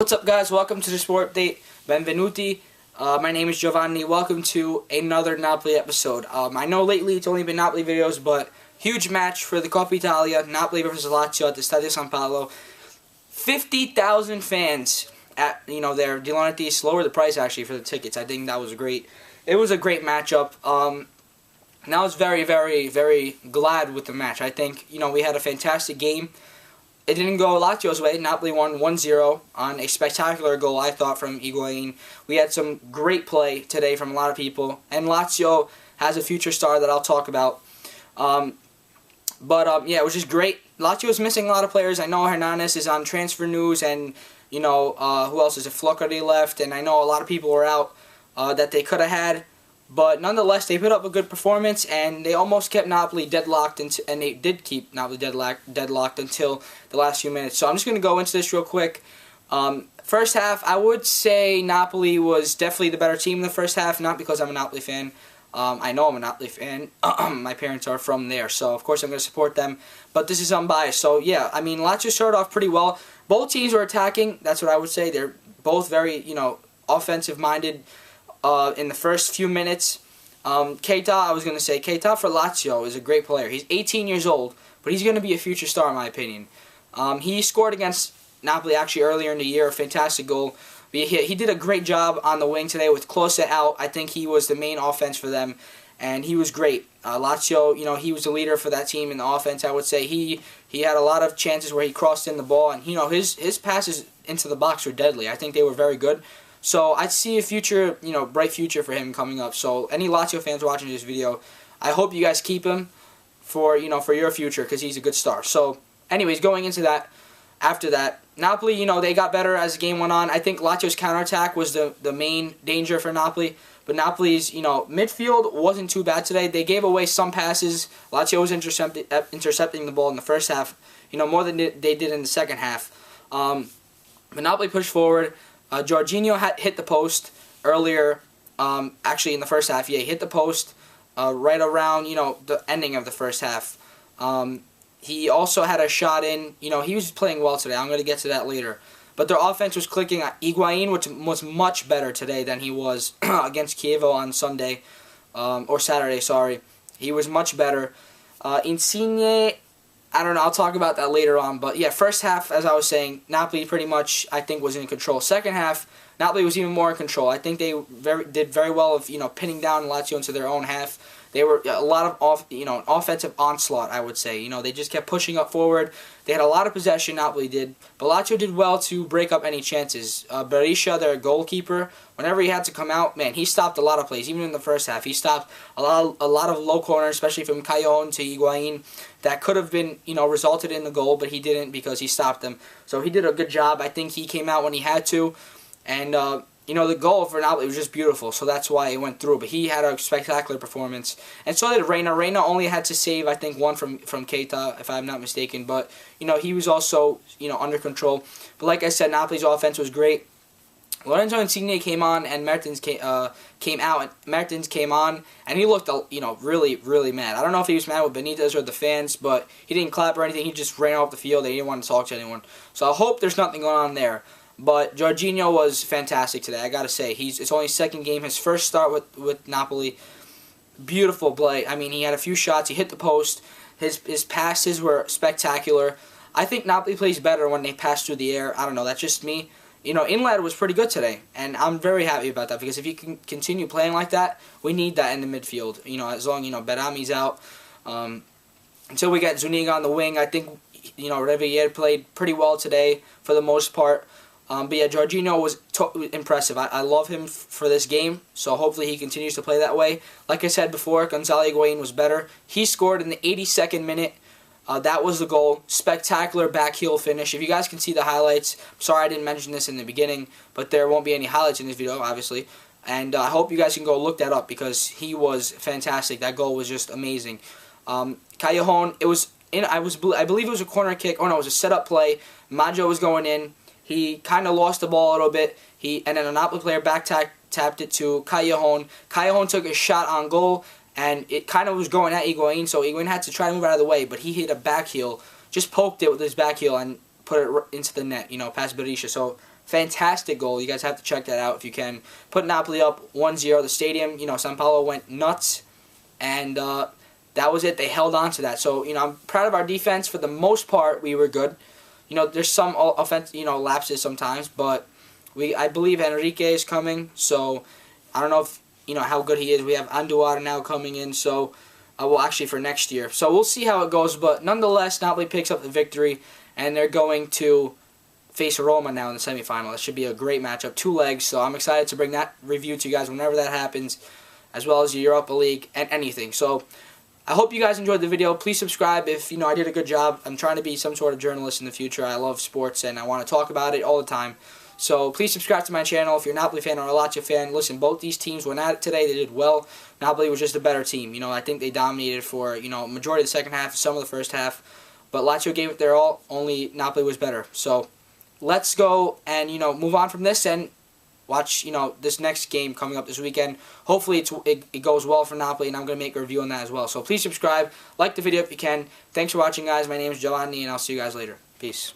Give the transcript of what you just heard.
What's up, guys? Welcome to the Sport Update. Benvenuti. My name is Giovanni. Welcome to another Napoli episode. I know lately it's only been Napoli videos, but huge match for the Coppa Italia, Napoli versus Lazio at the Stadio San Paolo. 50,000 fans at there. Di Laurentiis lowered the price actually for the tickets. I think that was great. It was a great matchup. And I was very, very, very glad with the match. I think we had a fantastic game. It didn't go Lazio's way. Napoli won 1-0 on a spectacular goal, I thought, from Higuain. We had some great play today from a lot of people. And Lazio has a future star that I'll talk about. Yeah, it was just great. Lazio is missing a lot of players. I know Hernandez is on transfer news, and, who else is it? Flocari left, and I know a lot of people were out that they could have had. But nonetheless, they put up a good performance, and they almost kept Napoli deadlocked, and they did keep Napoli deadlocked until the last few minutes. So I'm just going to go into this real quick. First half, I would say Napoli was definitely the better team in the first half, not because I'm a Napoli fan. I know I'm a Napoli fan. My parents are from there, so of course I'm going to support them. But this is unbiased. So yeah, I mean, Lazio started off pretty well. Both teams were attacking. That's what I would say. They're both very, offensive-minded. In the first few minutes, Keita, I was going to say, Keita for Lazio is a great player. He's 18 years old, but he's going to be a future star in my opinion. He scored against Napoli actually earlier in the year, a fantastic goal. But he did a great job on the wing today with Klose out. I think he was the main offense for them, and he was great. Lazio, he was the leader for that team in the offense, I would say. He had a lot of chances where he crossed in the ball, and his passes into the box were deadly. I think they were very good. So I see a future, bright future for him coming up. So any Lazio fans watching this video, I hope you guys keep him for your future because he's a good star. So anyways, going into that, after that, Napoli, they got better as the game went on. I think Lazio's counterattack was the main danger for Napoli. But Napoli's, midfield wasn't too bad today. They gave away some passes. Lazio was intercepting the ball in the first half, more than they did in the second half. But Napoli pushed forward. Jorginho hit the post earlier, actually in the first half. Yeah, he hit the post right around, the ending of the first half. He also had a shot in. He was playing well today. I'm going to get to that later. But their offense was clicking. Higuain was much better today than he was against Chievo on Sunday, or Saturday, sorry. He was much better. Insigne, I don't know, I'll talk about that later on. But yeah, first half, as I was saying, Napoli pretty much, I think, was in control. Second half, Napoli was even more in control. I think they did very well of, pinning down Lazio into their own half. They were a lot of offensive onslaught, I would say. They just kept pushing up forward. They had a lot of possession, Napoli did. But Lazio did well to break up any chances. Berisha, their goalkeeper, whenever he had to come out, man, he stopped a lot of plays. Even in the first half, he stopped a lot of low corners, especially from Callejon to Higuain, that could have been, resulted in the goal, but he didn't because he stopped them. So he did a good job. I think he came out when he had to. And, the goal for Napoli was just beautiful, so that's why it went through. But he had a spectacular performance. And so did Reina. Reina only had to save, I think, one from Keita, if I'm not mistaken. But, he was also, under control. But like I said, Napoli's offense was great. Lorenzo Insigne came on, and Mertens came out. And Mertens came on, and he looked, really, really mad. I don't know if he was mad with Benitez or the fans, but he didn't clap or anything. He just ran off the field. He didn't want to talk to anyone. So I hope there's nothing going on there. But Jorginho was fantastic today, I gotta say. It's only his second game, his first start with Napoli. Beautiful play. I mean, he had a few shots. He hit the post. His passes were spectacular. I think Napoli plays better when they pass through the air. I don't know. That's just me. Inlad was pretty good today, and I'm very happy about that because if he can continue playing like that, we need that in the midfield. As long Berami's out, until we get Zuniga on the wing, I think Revier played pretty well today for the most part. But yeah, Jorginho was impressive. I love him for this game, so hopefully he continues to play that way. Like I said before, Gonzalo Higuain was better. He scored in the 82nd minute. That was the goal. Spectacular back heel finish. If you guys can see the highlights, sorry I didn't mention this in the beginning, but there won't be any highlights in this video, obviously. And I hope you guys can go look that up because he was fantastic. That goal was just amazing. Callejon, I believe it was a corner kick. Oh no, it was a setup play. Maggio was going in. He kind of lost the ball a little bit. And then a Napoli player back tapped it to Callejon. Callejon took a shot on goal, and it kind of was going at Higuain, so Higuain had to try to move out of the way, but he hit a back heel, just poked it with his back heel and put it into the net, past Berisha. So Fantastic goal. You guys have to check that out if you can. Put Napoli up 1-0. The stadium, San Paolo went nuts, and that was it. They held on to that. So, I'm proud of our defense. For the most part, we were good. There's some offense, lapses sometimes, but I believe Enrique is coming, so I don't know if, how good he is. We have Andujar now coming in, so, well, actually for next year. So we'll see how it goes, but nonetheless, Napoli picks up the victory, and they're going to face Roma now in the semifinal. That should be a great matchup, 2 legs, so I'm excited to bring that review to you guys whenever that happens, as well as the Europa League and anything. So I hope you guys enjoyed the video. Please subscribe if, I did a good job. I'm trying to be some sort of journalist in the future. I love sports, and I want to talk about it all the time. So please subscribe to my channel if you're a Napoli fan or a Lazio fan. Listen, both these teams went at it today. They did well. Napoli was just a better team. I think they dominated for, majority of the second half, some of the first half. But Lazio gave it their all, only Napoli was better. So let's go and, move on from this and watch, this next game coming up this weekend. Hopefully it goes well for Napoli, and I'm going to make a review on that as well. So please subscribe, like the video if you can. Thanks for watching, guys. My name is Giovanni, and I'll see you guys later. Peace.